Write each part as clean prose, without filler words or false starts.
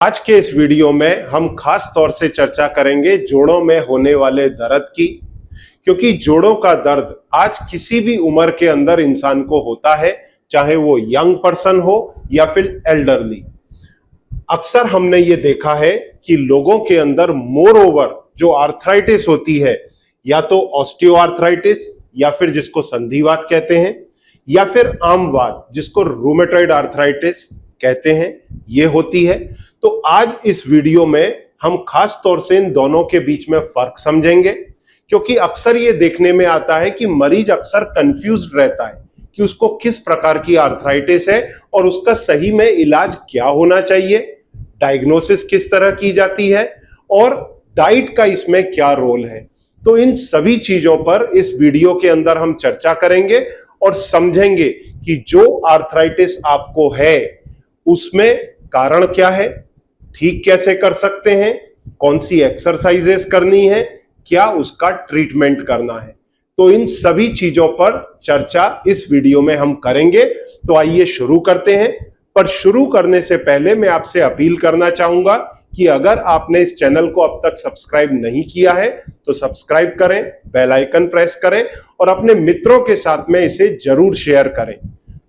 आज के इस वीडियो में हम खास तौर से चर्चा करेंगे जोड़ों में होने वाले दर्द की, क्योंकि जोड़ों का दर्द आज किसी भी उम्र के अंदर इंसान को होता है, चाहे वो यंग पर्सन हो या फिर एल्डरली। अक्सर हमने ये देखा है कि लोगों के अंदर मोर ओवर जो आर्थराइटिस होती है, या तो ऑस्टियोआर्थराइटिस या फिर जिसको संधिवात कहते हैं, या फिर आमवात जिसको रूमेटॉइड आर्थराइटिस कहते हैं, ये होती है। तो आज इस वीडियो में हम खास तौर से इन दोनों के बीच में फर्क समझेंगे, क्योंकि अक्सर ये देखने में आता है कि मरीज अक्सर कंफ्यूज्ड रहता है कि उसको किस प्रकार की आर्थराइटिस है और उसका सही में इलाज क्या होना चाहिए, डायग्नोसिस किस तरह की जाती है और डाइट का इसमें क्या रोल है। तो इन सभी चीजों पर इस वीडियो के अंदर हम चर्चा करेंगे और समझेंगे कि जो आर्थराइटिस आपको है उसमें कारण क्या है, ठीक कैसे कर सकते हैं, कौन सी एक्सरसाइजेस करनी है, क्या उसका ट्रीटमेंट करना है। तो इन सभी चीजों पर चर्चा इस वीडियो में हम करेंगे। तो आइए शुरू करते हैं। पर शुरू करने से पहले मैं आपसे अपील करना चाहूंगा कि अगर आपने इस चैनल को अब तक सब्सक्राइब नहीं किया है तो सब्सक्राइब करें, बेल आइकन प्रेस करें और अपने मित्रों के साथ में इसे जरूर शेयर करें।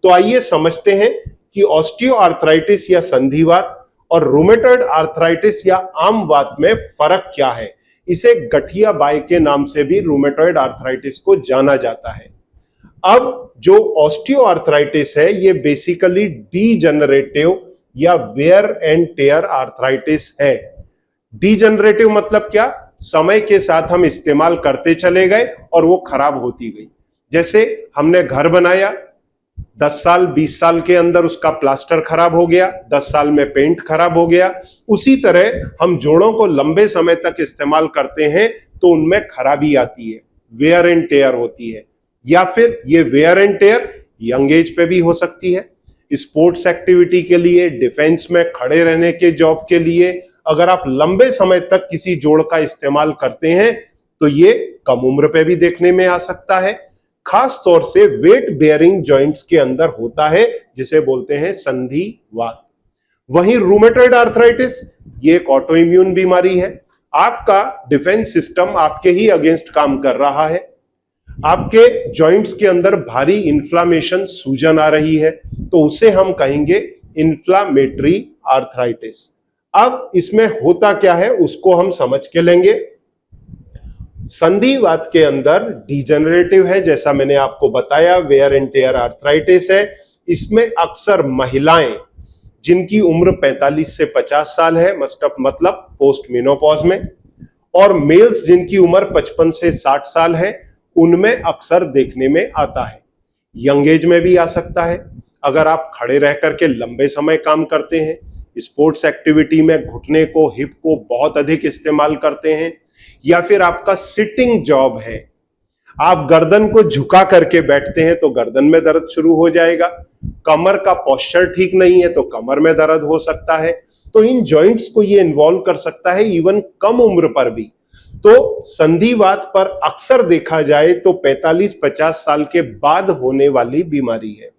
तो आइए समझते हैं कि ऑस्टियोआर्थराइटिस या संधिवात और रूमेटॉइड आर्थराइटिस या आमवात में फर्क क्या है। इसे गठिया बाय के नाम से भी रूमेटॉइड आर्थराइटिस को जाना जाता है। अब जो ऑस्टियोआर्थराइटिस है ये बेसिकली डीजनरेटिव या वेयर एंड टेयर आर्थराइटिस है। डीजनरेटिव मतलब क्या? समय के साथ हम इस्तेमाल करते चले गए और वो खराब होती गई। जैसे हमने घर बनाया, 10 साल 20 साल के अंदर उसका प्लास्टर खराब हो गया, 10 साल में पेंट खराब हो गया। उसी तरह हम जोड़ों को लंबे समय तक इस्तेमाल करते हैं तो उनमें खराबी आती है, वेयर एंड टेयर होती है। या फिर ये wear and tear young age पे भी हो सकती है। स्पोर्ट्स एक्टिविटी के लिए, डिफेंस में खड़े रहने के जॉब के लिए अगर आप लंबे समय तक किसी जोड़ का इस्तेमाल करते हैं तो ये कम उम्र पे भी देखने में आ सकता है। खास तौर से वेट बेयरिंग जॉइंट्स के अंदर होता है, जिसे बोलते हैं संधिवात। वहीं रूमेटॉइड आर्थराइटिस ये एक ऑटो इम्यून बीमारी है। आपका डिफेंस सिस्टम आपके ही अगेंस्ट काम कर रहा है, आपके जॉइंट्स के अंदर भारी इन्फ्लामेशन, सूजन आ रही है, तो उसे हम कहेंगे इन्फ्लामेटरी आर्थराइटिस। अब इसमें होता क्या है उसको हम समझ के लेंगे। संधिवात के अंदर डीजनरेटिव है, जैसा मैंने आपको बताया, वेयर एंड टेयर आर्थराइटिस है। इसमें अक्सर महिलाएं जिनकी उम्र 45 से 50 साल है, मतलब पोस्ट मेनोपॉज में, और मेल्स जिनकी उम्र 55 से 60 साल है, उनमें अक्सर देखने में आता है। यंग एज में भी आ सकता है। अगर आप खड़े रह करके लंबे समय काम करते हैं, स्पोर्ट्स एक्टिविटी में घुटने को, हिप को बहुत अधिक इस्तेमाल करते हैं, या फिर आपका सिटिंग जॉब है, आप गर्दन को झुका करके बैठते हैं तो गर्दन में दर्द शुरू हो जाएगा। कमर का पोस्चर ठीक नहीं है तो कमर में दर्द हो सकता है। तो इन जॉइंट्स को ये इन्वॉल्व कर सकता है इवन कम उम्र पर भी। तो संधिवात पर अक्सर देखा जाए तो 45-50 साल के बाद होने वाली बीमारी है।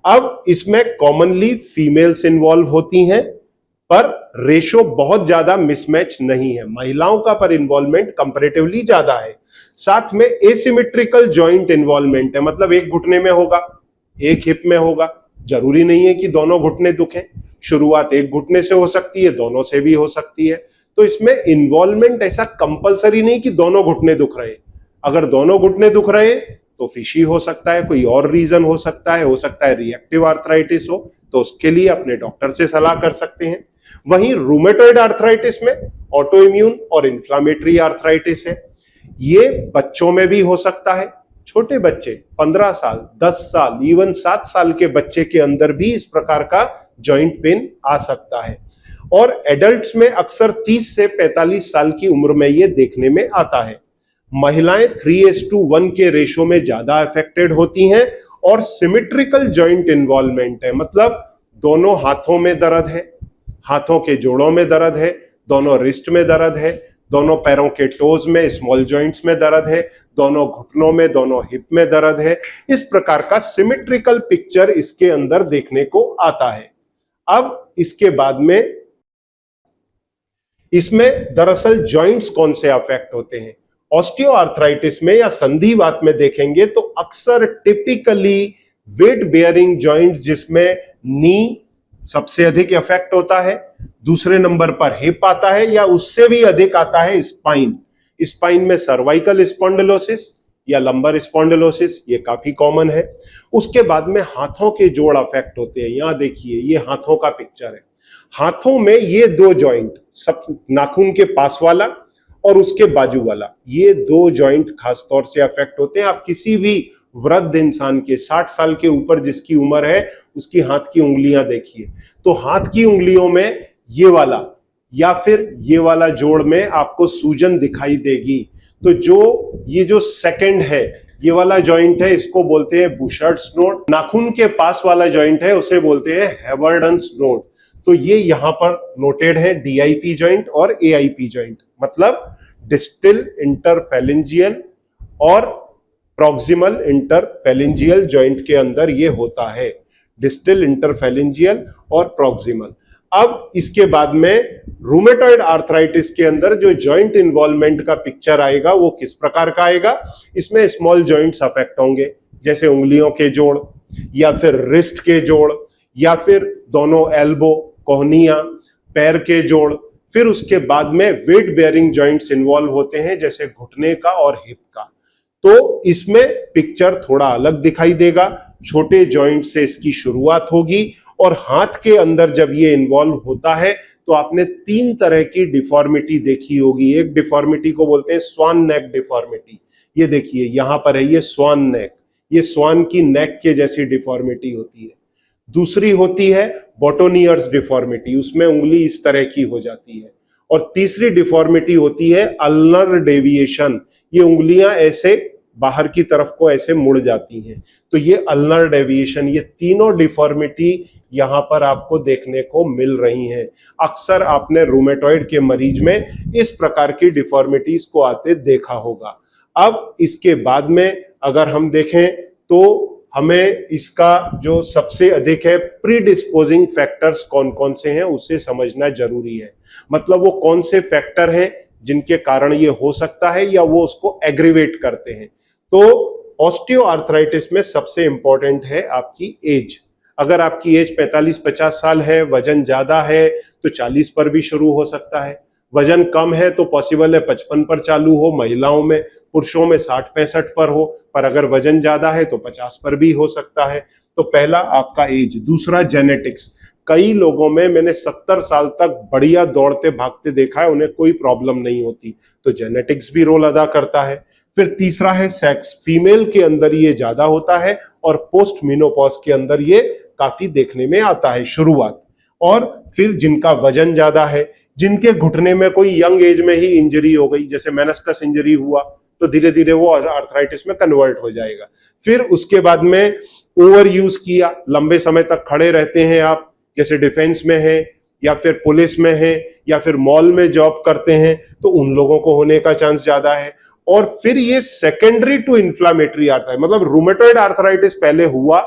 अब इसमें कॉमनली फीमेल्स इन्वॉल्व होती हैं, पर रेशो बहुत ज्यादा मिसमैच नहीं है। महिलाओं का पर इन्वॉल्वमेंट कंपैरेटिवली ज्यादा है। साथ में एसिमेट्रिकल जॉइंट इन्वॉल्वमेंट है, मतलब एक घुटने में होगा, एक हिप में होगा। जरूरी नहीं है कि दोनों घुटने दुखें। शुरुआत एक घुटने से हो सकती है, दोनों से भी हो सकती है। तो इसमें इन्वॉल्वमेंट ऐसा कंपलसरी नहीं कि दोनों घुटने दुख रहे हैं। अगर दोनों घुटने दुख रहे हैं तो फिशी हो सकता है, कोई और रीजन हो सकता है रिएक्टिव आर्थराइटिस हो, तो उसके लिए अपने डॉक्टर से सलाह कर सकते हैं। वहीं रूमेटॉइड आर्थराइटिस में ऑटो इम्यून और इन्फ्लामेटरी आर्थराइटिस है। ये बच्चों में भी हो सकता है। छोटे बच्चे 15 साल, 10 साल, इवन 7 साल के बच्चे के अंदर भी इस प्रकार का जॉइंट पेन आ सकता है। और एडल्ट्स में अक्सर 30 से 45 साल की उम्र में ये देखने में आता है। महिलाएं 3:1 के रेशो में ज्यादा अफेक्टेड होती हैं और सिमेट्रिकल जॉइंट इन्वॉल्वमेंट है, मतलब दोनों हाथों में दर्द है, हाथों के जोड़ों में दर्द है, दोनों रिस्ट में दर्द है, दोनों पैरों के टोज में, स्मॉल जॉइंट्स में दर्द है, दोनों घुटनों में, दोनों हिप में दर्द है। इस प्रकार का सिमेट्रिकल पिक्चर इसके अंदर देखने को आता है। अब इसके बाद में इसमें दरअसल जॉइंट्स कौन से अफेक्ट होते हैं? ऑस्टियोआर्थराइटिस में या संधिवात में देखेंगे तो अक्सर टिपिकली वेट बेयरिंग जॉइंट्स, जिसमें नी सबसे अधिक इफेक्ट होता है, दूसरे नंबर पर हिप आता है, या उससे भी अधिक आता है स्पाइन। स्पाइन में सर्वाइकल स्पॉन्डिलोसिस या लंबर स्पॉन्डिलोसिस, ये काफी कॉमन है। उसके बाद में हाथों के जोड़ अफेक्ट होते हैं। यहां देखिए, ये हाथों का पिक्चर है। हाथों में ये दो जॉइंट, सब नाखून के पास वाला और उसके बाजू वाला, ये दो जॉइंट खासतौर से अफेक्ट होते हैं। आप किसी भी वृद्ध इंसान के 60 साल के ऊपर जिसकी उम्र है, उसकी हाथ की उंगलियां देखिए, तो हाथ की उंगलियों में ये वाला या फिर ये वाला जोड़ में आपको सूजन दिखाई देगी। तो ये जो सेकंड है, ये वाला जॉइंट है, इसको बोलते हैं बुशर्ड्स नोड। नाखून के पास वाला जॉइंट है, उसे बोलते हैं हैवर्डन्स नोड। तो ये यहां पर नोटेड है, डीआईपी जॉइंट और एआईपी जॉइंट, मतलब डिस्टल इंटरफेरेंजियल और प्रॉक्सिमल इंटरफेरेंजियल जॉइंट के अंदर ये होता है, डिस्टल इंटरफेरेंजियल और प्रॉक्सिमल। अब इसके बाद में रूमेटॉइड आर्थराइटिस के अंदर जो जॉइंट इन्वॉल्वमेंट का पिक्चर आएगा वो किस प्रकार का आएगा? इसमें स्मॉल जॉइंट्स अफेक्ट होंगे, जैसे उंगलियों के जोड़ या फिर रिस्ट के जोड़ या फिर दोनों एल्बो, कोहनिया, पैर के जोड़। फिर उसके बाद में वेट बेयरिंग जॉइंट्स इन्वॉल्व होते हैं, जैसे घुटने का और हिप का। तो इसमें पिक्चर थोड़ा अलग दिखाई देगा। छोटे जॉइंट से इसकी शुरुआत होगी और हाथ के अंदर जब ये इन्वॉल्व होता है तो आपने 3 तरह की डिफॉर्मिटी देखी होगी। एक डिफॉर्मिटी को बोलते हैं स्वान नेक डिफॉर्मिटी। ये देखिए यहां पर है, ये स्वान नेक, ये स्वान की नेक के जैसी डिफॉर्मिटी होती है। दूसरी होती है बोटोनियर्स डिफॉर्मिटी, उसमें उंगली इस तरह की हो जाती है। और तीसरी डिफॉर्मिटी होती है अल्नर डेविएशन, ये उंगलियां ऐसे बाहर की तरफ को ऐसे मुड़ जाती हैं। तो ये अल्नर डेविएशन, ये तीनों डिफॉर्मिटी यहां पर आपको देखने को मिल रही हैं। अक्सर आपने रूमेटॉइड के मरीज में इस प्रकार की डिफॉर्मिटीज को आते देखा होगा। अब इसके बाद में अगर हम देखें तो हमें इसका जो सबसे अधिक है प्रीडिस्पोजिंग फैक्टर्स कौन कौन से हैं उसे समझना जरूरी है। मतलब वो कौन से फैक्टर हैं जिनके कारण ये हो सकता है या वो उसको एग्रीवेट करते हैं। तो ऑस्टियोआर्थराइटिस में सबसे इंपॉर्टेंट है आपकी एज। अगर आपकी एज 45-50 साल है, वजन ज्यादा है तो 40 पर भी शुरू हो सकता है। वजन कम है तो पॉसिबल है 55 पर चालू हो महिलाओं में, पुरुषों में 60-65 पर हो, पर अगर वजन ज्यादा है तो 50 पर भी हो सकता है। तो पहला आपका एज। दूसरा जेनेटिक्स। कई लोगों में मैंने 70 साल तक बढ़िया दौड़ते भागते देखा है, उन्हें कोई प्रॉब्लम नहीं होती, तो जेनेटिक्स भी रोल अदा करता है। फिर तीसरा है सेक्स। फीमेल के अंदर ये ज्यादा होता है और पोस्ट मेनोपॉज के अंदर ये काफी देखने में आता है शुरुआत। और फिर जिनका वजन ज्यादा है, जिनके घुटने में कोई यंग एज में ही इंजरी हो गई, जैसे मेनिस्कस इंजरी हुआ, तो धीरे धीरे वो आर्थराइटिस में कन्वर्ट हो जाएगा। फिर उसके बाद में ओवर यूज किया, लंबे समय तक खड़े रहते हैं आप, जैसे डिफेंस में है या फिर पुलिस में है या फिर मॉल में जॉब करते हैं, तो उन लोगों को होने का चांस ज्यादा है। और फिर ये सेकेंडरी टू इन्फ्लामेटरी आर्थराइटिस, मतलब रूमेटॉइड आर्थराइटिस पहले हुआ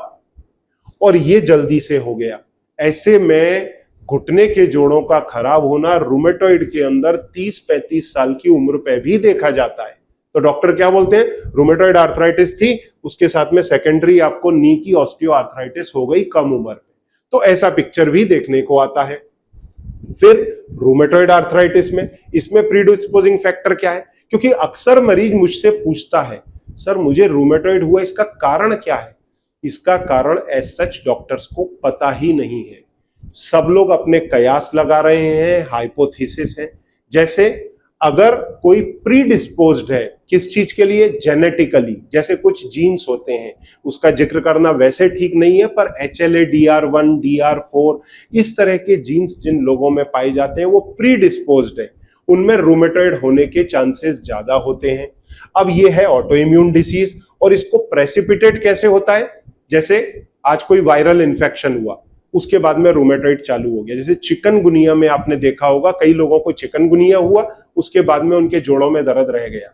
और ये जल्दी से हो गया। ऐसे में घुटने के जोड़ों का खराब होना रूमेटॉइड के अंदर 30-35 साल की उम्र पे भी देखा जाता है। तो डॉक्टर क्या बोलते हैं, रूमेटॉइड आर्थराइटिस थी, उसके साथ में सेकेंडरी आपको नी की ऑस्टियोआर्थराइटिस हो गई कम उम्र पे। तो ऐसा पिक्चर भी देखने को आता है। फिर रूमेटॉइड आर्थराइटिस में इसमें प्रीडिस्पोजिंग फैक्टर क्या है? क्योंकि अक्सर मरीज मुझसे पूछता है, सर मुझे रूमेटॉइड हुआ, इसका कारण क्या है? इसका कारण एज सच डॉक्टर्स को पता ही नहीं है। सब लोग अपने कयास लगा रहे हैं, हाइपोथेसिस है। जैसे अगर कोई प्रीडिस्पोज्ड है किस चीज के लिए, जेनेटिकली, जैसे कुछ जीन्स होते हैं, उसका जिक्र करना वैसे ठीक नहीं है, पर HLA, DR1, DR4 इस तरह के जीन्स जिन लोगों में पाए जाते हैं वो प्रीडिस्पोज्ड है, उनमें रूमेटॉइड होने के चांसेस ज्यादा होते हैं। अब ये है ऑटो इम्यून डिसीज, और इसको प्रेसिपिटेट कैसे होता है? जैसे आज कोई वायरल इन्फेक्शन हुआ, उसके बाद में रूमेटॉइड चालू हो गया। जैसे चिकनगुनिया में आपने देखा होगा, कई लोगों को चिकनगुनिया हुआ, उसके बाद में उनके जोड़ों में दर्द रह गया,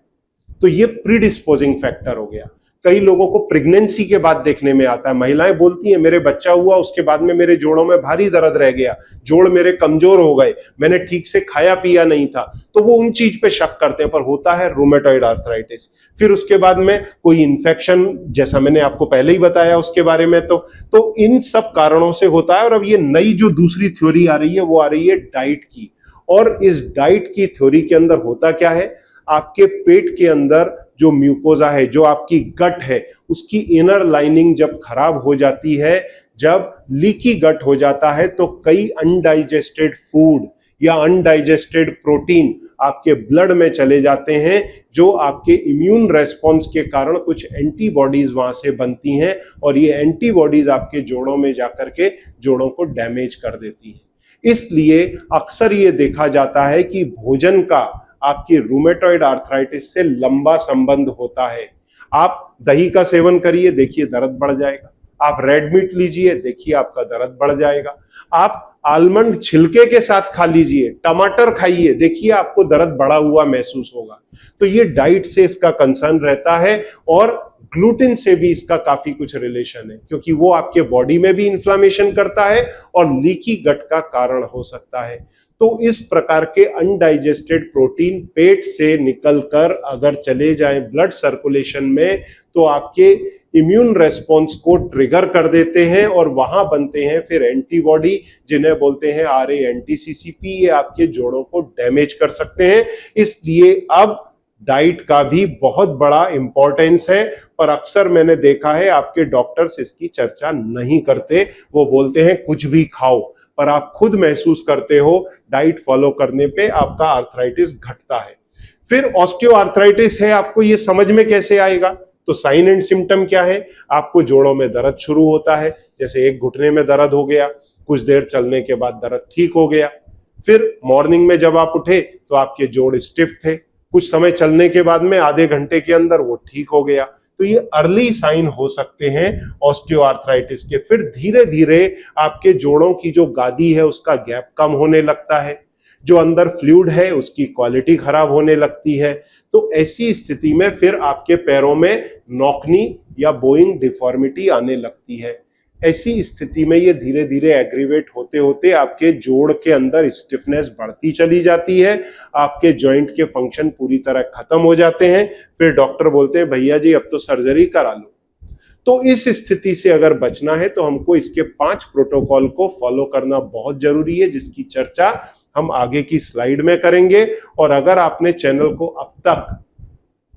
तो ये प्रीडिस्पोजिंग फैक्टर हो गया। कई लोगों को प्रेगनेंसी के बाद देखने में आता है, महिलाएं बोलती हैं मेरे बच्चा हुआ उसके बाद में मेरे जोड़ों में भारी दर्द रह गया, जोड़ मेरे कमजोर हो गए, मैंने ठीक से खाया पिया नहीं था, तो वो उन चीज पे शक करते हैं, पर होता है रूमेटॉइड आर्थराइटिस। फिर उसके बाद में कोई इंफेक्शन, जैसा मैंने आपको पहले ही बताया उसके बारे में, तो इन सब कारणों से होता है। और अब ये नई जो दूसरी थ्योरी आ रही है वो आ रही है डाइट की, और इस डाइट की थ्योरी के अंदर होता क्या है, आपके पेट के अंदर जो म्यूकोजा है, जो आपकी गट है, उसकी इनर लाइनिंग जब खराब हो जाती है, जब लीकी गट हो जाता है, तो कई अनडाइजेस्टेड फूड या अनडाइजेस्टेड प्रोटीन आपके ब्लड में चले जाते हैं, जो आपके इम्यून रेस्पॉन्स के कारण कुछ एंटीबॉडीज वहां से बनती हैं, और ये एंटीबॉडीज आपके जोड़ों में जाकर के जोड़ों को डैमेज कर देती हैं। इसलिए अक्सर ये देखा जाता है कि भोजन का आपकी रूमेटॉइड आर्थराइटिस से लंबा संबंध होता है। आप दही का सेवन करिए, देखिए दर्द बढ़ जाएगा। आप रेड मीट लीजिए, देखिए आपका दर्द बढ़ जाएगा। आप आलमंड छिलके के साथ खा लीजिए, टमाटर खाइए, देखिए आपको दर्द बढ़ा हुआ महसूस होगा। तो ये डाइट से इसका कंसर्न रहता है, और ग्लूटेन से भी इसका काफी कुछ रिलेशन है, क्योंकि वो आपके बॉडी में भी इन्फ्लामेशन करता है और लीकी गट का कारण हो सकता है। तो इस प्रकार के अनडाइजेस्टेड प्रोटीन पेट से निकलकर अगर चले जाएं ब्लड सर्कुलेशन में, तो आपके इम्यून रेस्पॉन्स को ट्रिगर कर देते हैं, और वहां बनते हैं फिर एंटीबॉडी, जिन्हें बोलते हैं आरए एंटीसीसीपी। ये आपके जोड़ों को डैमेज कर सकते हैं। इसलिए अब डाइट का भी बहुत बड़ा इंपॉर्टेंस है, पर अक्सर मैंने देखा है आपके डॉक्टर्स इसकी चर्चा नहीं करते। वो बोलते हैं कुछ भी खाओ, पर आप खुद महसूस करते हो डाइट फॉलो करने पे आपका आर्थराइटिस घटता है। फिर ऑस्टियोआर्थराइटिस है, आपको ये समझ में कैसे आएगा? तो साइन एंड सिम्टम क्या है? आपको जोड़ों में दर्द शुरू होता है, जैसे एक घुटने में दर्द हो गया, कुछ देर चलने के बाद दर्द ठीक हो गया। फिर मॉर्निंग में जब आप उठे तो आपके जोड़ स्टिफ थे, कुछ समय चलने के बाद में आधे घंटे के अंदर वो ठीक हो गया। तो ये अर्ली साइन हो सकते हैं ऑस्टियोआर्थराइटिस के। फिर धीरे धीरे आपके जोड़ों की जो गादी है उसका गैप कम होने लगता है, जो अंदर फ्लूइड है उसकी क्वालिटी खराब होने लगती है। तो ऐसी स्थिति में फिर आपके पैरों में नॉकनी या बोइंग डिफॉर्मिटी आने लगती है। ऐसी स्थिति में ये धीरे धीरे एग्रीवेट होते होते आपके जोड़ के अंदर स्टिफनेस बढ़ती चली जाती है, आपके जॉइंट के फंक्शन पूरी तरह खत्म हो जाते हैं। फिर डॉक्टर बोलते हैं भैया जी अब तो सर्जरी करा लो। तो इस स्थिति से अगर बचना है तो हमको इसके 5 प्रोटोकॉल को फॉलो करना बहुत जरूरी है, जिसकी चर्चा हम आगे की स्लाइड में करेंगे। और अगर आपने चैनल को अब तक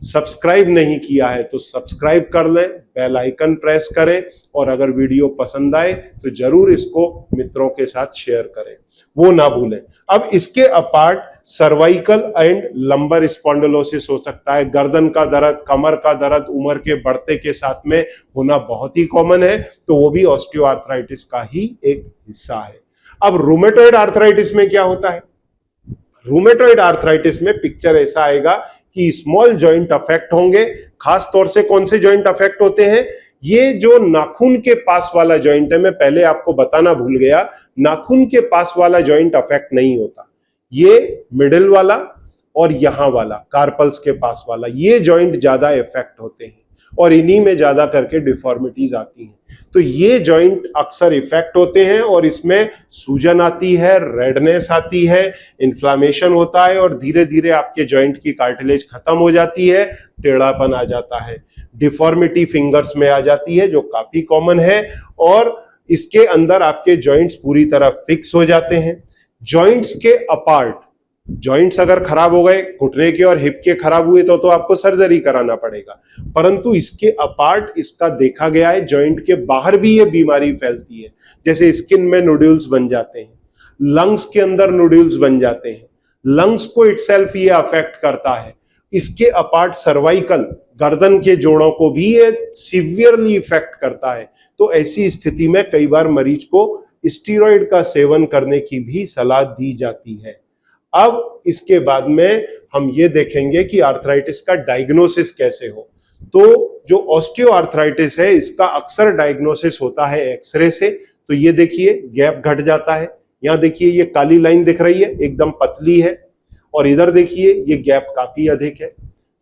सब्सक्राइब नहीं किया है तो सब्सक्राइब कर लें, बेल आइकन प्रेस करें, और अगर वीडियो पसंद आए तो जरूर इसको मित्रों के साथ शेयर करें, वो ना भूलें। अब इसके apart cervical and lumbar spondylosis हो सकता है, गर्दन का दर्द, कमर का दर्द उम्र के बढ़ते के साथ में होना बहुत ही कॉमन है, तो वो भी ऑस्टियोआर्थराइटिस का ही एक हिस्सा है। अब रूमेटॉइड आर्थराइटिस में क्या होता है? रूमेटॉइड आर्थराइटिस में पिक्चर ऐसा आएगा कि स्मॉल जॉइंट अफेक्ट होंगे। खास तौर से कौन से जॉइंट अफेक्ट होते हैं? ये जो नाखून के पास वाला जॉइंट है, मैं पहले आपको बताना भूल गया, नाखून के पास वाला जॉइंट अफेक्ट नहीं होता, ये मिडिल वाला और यहां वाला कार्पल्स के पास वाला, ये जॉइंट ज्यादा इफेक्ट होते हैं, और इन्हीं में ज्यादा करके डिफॉर्मिटीज आती हैं। तो ये जॉइंट अक्सर इफेक्ट होते हैं, और इसमें सूजन आती है, रेडनेस आती है, इन्फ्लामेशन होता है, और धीरे धीरे आपके जॉइंट की कार्टिलेज खत्म हो जाती है, टेढ़ापन आ जाता है, डिफॉर्मिटी फिंगर्स में आ जाती है, जो काफी कॉमन है। और इसके अंदर आपके जॉइंट्स पूरी तरह फिक्स हो जाते हैं। जॉइंट्स के अपार्ट, जॉइंट्स अगर खराब हो गए, घुटने के और हिप के खराब हुए तो आपको सर्जरी कराना पड़ेगा, परंतु इसके अपार्ट इसका देखा गया है जॉइंट के बाहर भी ये बीमारी फैलती है। जैसे स्किन में नोड्यूल्स बन जाते हैं, लंग्स के अंदर नोड्यूल्स बन जाते हैं, लंग्स को इटसेल्फ ये अफेक्ट करता है। इसके अपार्ट सर्वाइकल, गर्दन के जोड़ों को भी ये सीवियरली इफेक्ट करता है। तो ऐसी स्थिति में कई बार मरीज को स्टीरॉइड का सेवन करने की भी सलाह दी जाती है। अब इसके बाद में हम ये देखेंगे कि आर्थराइटिस का डायग्नोसिस कैसे हो। तो जो ऑस्टियोआर्थराइटिस है इसका अक्सर डायग्नोसिस होता है एक्सरे से। तो ये देखिए गैप घट जाता है, यहां देखिए ये काली लाइन दिख रही है एकदम पतली है, और इधर देखिए ये गैप काफी अधिक है।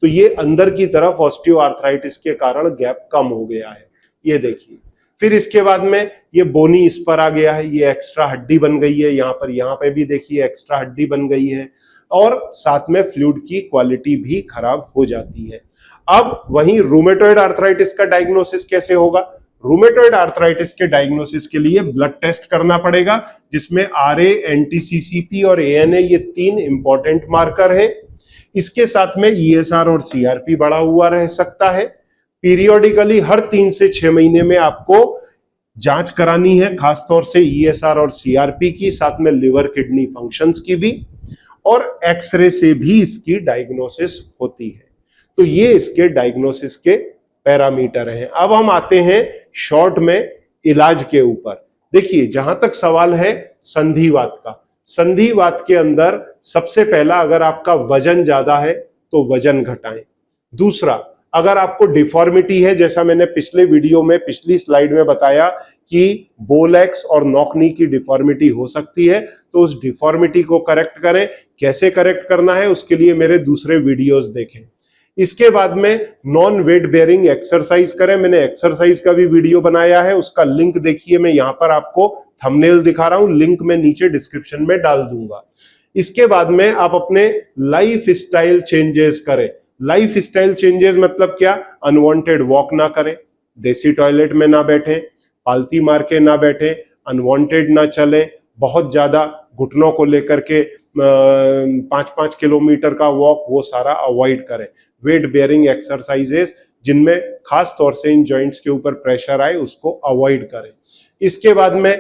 तो ये अंदर की तरफ ऑस्टियोआर्थराइटिस के कारण गैप कम हो गया है, ये देखिए। फिर इसके बाद में ये बोनी इस पर आ गया है, ये एक्स्ट्रा हड्डी बन गई है, यहाँ पे भी देखिए एक्स्ट्रा हड्डी बन गई है, और साथ में फ्लूइड की क्वालिटी भी खराब हो जाती है। अब वहीं रूमेटॉइड आर्थराइटिस का डायग्नोसिस कैसे होगा? रूमेटॉइड आर्थराइटिस के डायग्नोसिस के लिए ब्लड टेस्ट करना पड़ेगा, जिसमें आरए, एनटीसीसीपी और एएनए ये 3 इंपॉर्टेंट मार्कर हैं। इसके साथ में ईएसआर और सीआरपी बढ़ा हुआ रह सकता है। पीरियोडिकली हर 3 से 6 महीने में आपको जांच करानी है, खासतौर से ईएसआर और सीआरपी की, साथ में लिवर किडनी फंक्शंस की भी, और एक्सरे से भी इसकी डायग्नोसिस होती है। तो ये इसके डायग्नोसिस के पैरामीटर हैं। अब हम आते हैं शॉर्ट में इलाज के ऊपर। देखिए, जहां तक सवाल है संधिवात का, संधिवात के अंदर सबसे पहला, अगर आपका वजन ज्यादा है तो वजन घटाएं। दूसरा, अगर आपको डिफॉर्मिटी है, जैसा मैंने पिछले वीडियो में, पिछली स्लाइड में बताया कि बोलेक्स और नॉक नी की डिफॉर्मिटी हो सकती है, तो उस डिफॉर्मिटी को करेक्ट करें। कैसे करेक्ट करना है उसके लिए मेरे दूसरे वीडियोस देखें। इसके बाद में नॉन वेट बेयरिंग एक्सरसाइज करें। मैंने एक्सरसाइज का भी वीडियो बनाया है, उसका लिंक देखिए, मैं यहां पर आपको थंबनेल दिखा रहा हूं, लिंक मैं नीचे डिस्क्रिप्शन में डाल दूंगा। इसके बाद में आप अपने लाइफ स्टाइल चेंजेस करें। लाइफ स्टाइल चेंजेस मतलब क्या? अनवांटेड वॉक ना करें, देसी टॉयलेट में ना बैठें, पालती मार के ना बैठें, अनवांटेड ना चलें, बहुत ज्यादा घुटनों को लेकर के 5-5 किलोमीटर का वॉक, वो सारा अवॉइड करें। वेट बेयरिंग एक्सरसाइजेस जिनमें खास तौर से इन जॉइंट्स के ऊपर प्रेशर आए, उसको अवॉइड करें। इसके बाद में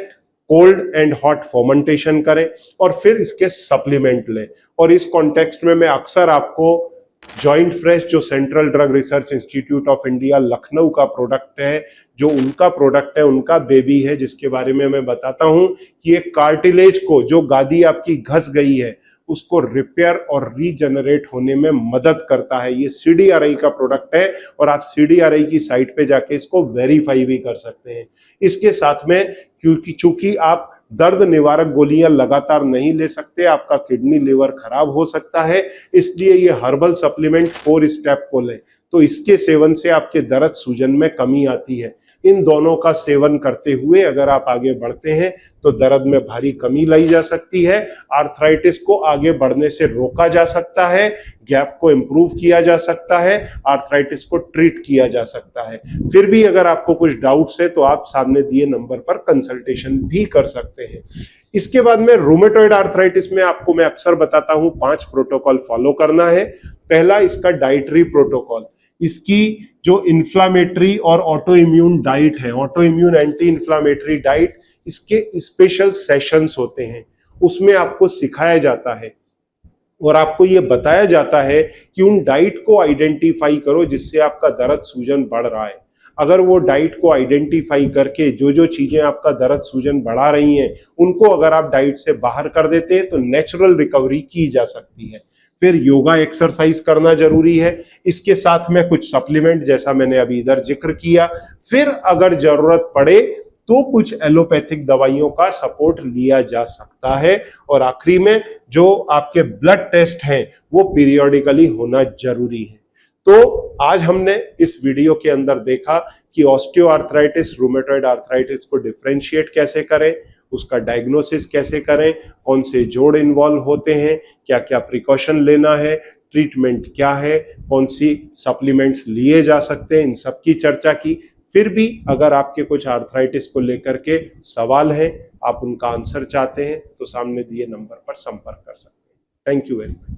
कोल्ड एंड हॉट फर्मेंटेशन करें, और फिर इसके सप्लीमेंट लें। और इस कॉन्टेक्स्ट में मैं अक्सर आपको जॉइंट फ्रेश, जो central drug research institute of India Lucknow का प्रोडक्ट है, जो उनका प्रोडक्ट है, उनका बेबी है, जिसके बारे में मैं बताता हूं कि एक कार्टिलेज को, जो गादी आपकी घस गई है, उसको रिपेयर और रीजनरेट होने में मदद करता है। ये सीडीआरआई का प्रोडक्ट है, और आप सीडीआरआई की साइट पे जाके इसको वेरीफाई भी कर सकते हैं। इसके साथ में, क्योंकि चूंकि आप दर्द निवारक गोलियां लगातार नहीं ले सकते, आपका किडनी लिवर खराब हो सकता है, इसलिए ये हर्बल सप्लीमेंट 4 स्टेप को लें, तो इसके सेवन से आपके दर्द सूजन में कमी आती है। इन दोनों का सेवन करते हुए अगर आप आगे बढ़ते हैं तो दर्द में भारी कमी लाई जा सकती है, आर्थराइटिस को आगे बढ़ने से रोका जा सकता है, गैप को इंप्रूव किया जा सकता है, आर्थराइटिस को ट्रीट किया जा सकता है। फिर भी अगर आपको कुछ डाउट्स है तो आप सामने दिए नंबर पर कंसल्टेशन भी कर सकते हैं। इसके बाद में रूमेटॉइड आर्थराइटिस में आपको मैं अक्सर बताता हूं 5 प्रोटोकॉल फॉलो करना है। पहला, इसका डाइटरी प्रोटोकॉल। इसकी जो इन्फ्लामेटरी और ऑटो इम्यून डाइट है, auto immune anti inflammatory diet, इसके स्पेशल सेशंस होते हैं, उसमें आपको सिखाया जाता है और आपको ये बताया जाता है कि उन डाइट को आइडेंटिफाई करो जिससे आपका दर्द सूजन बढ़ रहा है। अगर वो डाइट को आइडेंटिफाई करके जो जो चीजें आपका दर्द सूजन बढ़ा रही हैं, उनको अगर आप डाइट से बाहर कर देते हैं तो नेचुरल रिकवरी की जा सकती है। फिर योगा एक्सरसाइज करना जरूरी है, इसके साथ में कुछ सप्लीमेंट, जैसा मैंने अभी इधर जिक्र किया। फिर अगर जरूरत पड़े तो कुछ एलोपैथिक दवाइयों का सपोर्ट लिया जा सकता है। और आखिरी में जो आपके ब्लड टेस्ट हैं वो पीरियोडिकली होना जरूरी है। तो आज हमने इस वीडियो के अंदर देखा कि ऑस्टियोआर्थराइटिस, रूमेटॉइड आर्थराइटिस को डिफरेंशिएट कैसे करें, उसका डायग्नोसिस कैसे करें, कौन से जोड़ इन्वॉल्व होते हैं, क्या क्या प्रिकॉशन लेना है, ट्रीटमेंट क्या है, कौन सी सप्लीमेंट्स लिए जा सकते हैं, इन सब की चर्चा की। फिर भी अगर आपके कुछ आर्थराइटिस को लेकर के सवाल है, आप उनका आंसर चाहते हैं, तो सामने दिए नंबर पर संपर्क कर सकते हैं। Thank you very much.